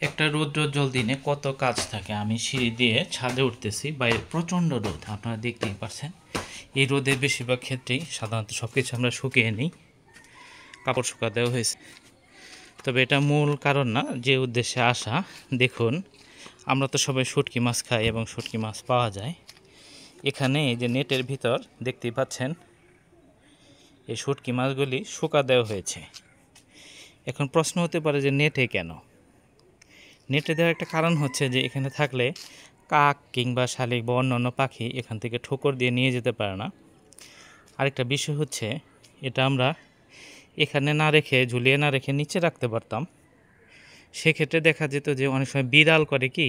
একটা রৌদ্রোজ্জ্বল দিনে কত কাজ থাকে। আমি সিঁড়ি দিয়ে ছাদে উঠতেছি, বাইরে প্রচণ্ড রোদ, আপনারা দেখতেই পাচ্ছেন। এই রোদের বেশিরভাগ ক্ষেত্রেই সাধারণত সব কিছু আমরা শুকিয়ে নিই, কাপড় শুকা দেওয়া হয়েছে। তবে এটা মূল কারণ না, যে উদ্দেশ্যে আসা। দেখুন, আমরা তো সবাই শুটকি মাছ খাই এবং শুটকি মাছ পাওয়া যায় এখানে। এই যে নেটের ভিতর দেখতেই পাচ্ছেন, এই শুটকি মাছগুলি শুকা দেওয়া হয়েছে। এখন প্রশ্ন হতে পারে যে নেটে কেন? নেটে দেওয়ার একটা কারণ হচ্ছে যে এখানে থাকলে কাক কিংবা শালিক বা অন্যান্য পাখি এখান থেকে ঠোকর দিয়ে নিয়ে যেতে পারে না। আরেকটা বিষয় হচ্ছে, এটা আমরা এখানে না রেখে, ঝুলিয়ে না রেখে নিচে রাখতে পারতাম। সেক্ষেত্রে দেখা যেত যে অনেক সময় বিড়াল করে কি,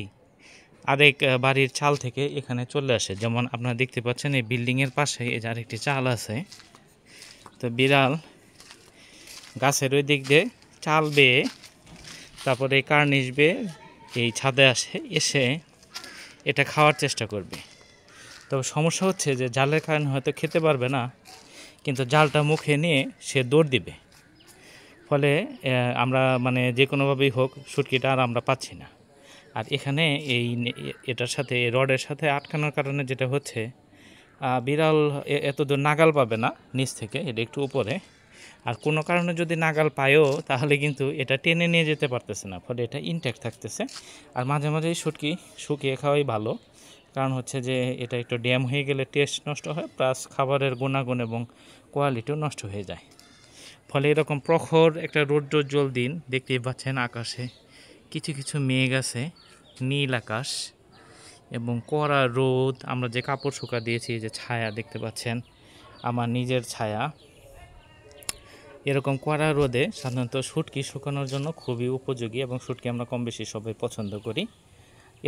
আরেক বাড়ির চাল থেকে এখানে চলে আসে। যেমন আপনারা দেখতে পাচ্ছেন এই বিল্ডিংয়ের পাশে এই যে আরেকটি চাল আছে, তো বিড়াল গাছের ওই দিক দিয়ে চাল বেয়ে তারপরে এই কার্নিশ বেয়ে এই ছাদে এসে এটা খাওয়ার চেষ্টা করবে। তবে সমস্যা হচ্ছে যে জালের কারণে হয়তো খেতে পারবে না, কিন্তু জালটা মুখে নিয়ে সে দৌড় দিবে। ফলে আমরা মানে যে কোনোভাবেই হোক শুটকিটা আর আমরা পাচ্ছি না। আর এখানে এটার সাথে রডের সাথে আটকানোর কারণে যেটা হচ্ছে, বিড়াল এত দূর নাগাল পাবে না নিচ থেকে, এটা একটু উপরে। আর কোনো কারণে যদি নাগাল পায়ও তাহলে কিন্তু এটা টেনে নিয়ে যেতে পারতেছে না, ফলে এটা ইনট্যাক্ট থাকতেছে। আর মাঝে মাঝেই শুটকি শুকিয়ে খাওয়াই ভালো, কারণ হচ্ছে যে এটা একটু ড্যাম হয়ে গেলে টেস্ট নষ্ট হয়, প্লাস খাবারের গুণাগুণ এবং কোয়ালিটিও নষ্ট হয়ে যায়। ফলে এরকম প্রখর একটা রৌদ্রোজ্জ্বল দিন দেখতেই পাচ্ছেন, আকাশে কিছু কিছু মেঘ আছে, নীল আকাশ এবং কড়া রোদ। আমরা যে কাপড় শুকা দিয়েছি, যে ছায়া দেখতে পাচ্ছেন, আমার নিজের ছায়া। এরকম কড়া রোদে সাধারণত শুটকি শুকানোর জন্য খুবই উপযোগী, এবং শুটকি আমরা কম বেশি সবাই পছন্দ করি।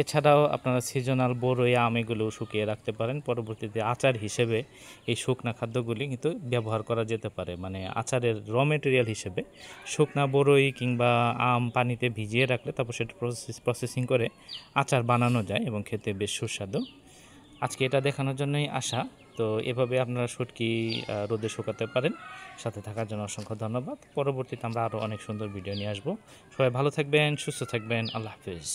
এছাড়াও আপনারা সিজনাল বড়ই, আম এগুলোও শুকিয়ে রাখতে পারেন। পরবর্তীতে আচার হিসেবে এই শুকনা খাদ্যগুলি কিন্তু ব্যবহার করা যেতে পারে, মানে আচারের র মেটেরিয়াল হিসেবে শুকনা বড়ই কিংবা আম পানিতে ভিজিয়ে রাখলে তারপর সেটা প্রসেসিং করে আচার বানানো যায় এবং খেতে বেশ সুস্বাদু। আজকে এটা দেখানোর জন্যই আসা। তো এভাবে আপনারা শুটকি রোদে শুকাতে পারেন। সাথে থাকার জন্য অসংখ্য ধন্যবাদ। পরবর্তীতে আমরা আরও অনেক সুন্দর ভিডিও নিয়ে আসবো। সবাই ভালো থাকবেন, সুস্থ থাকবেন। আল্লাহ হাফেজ।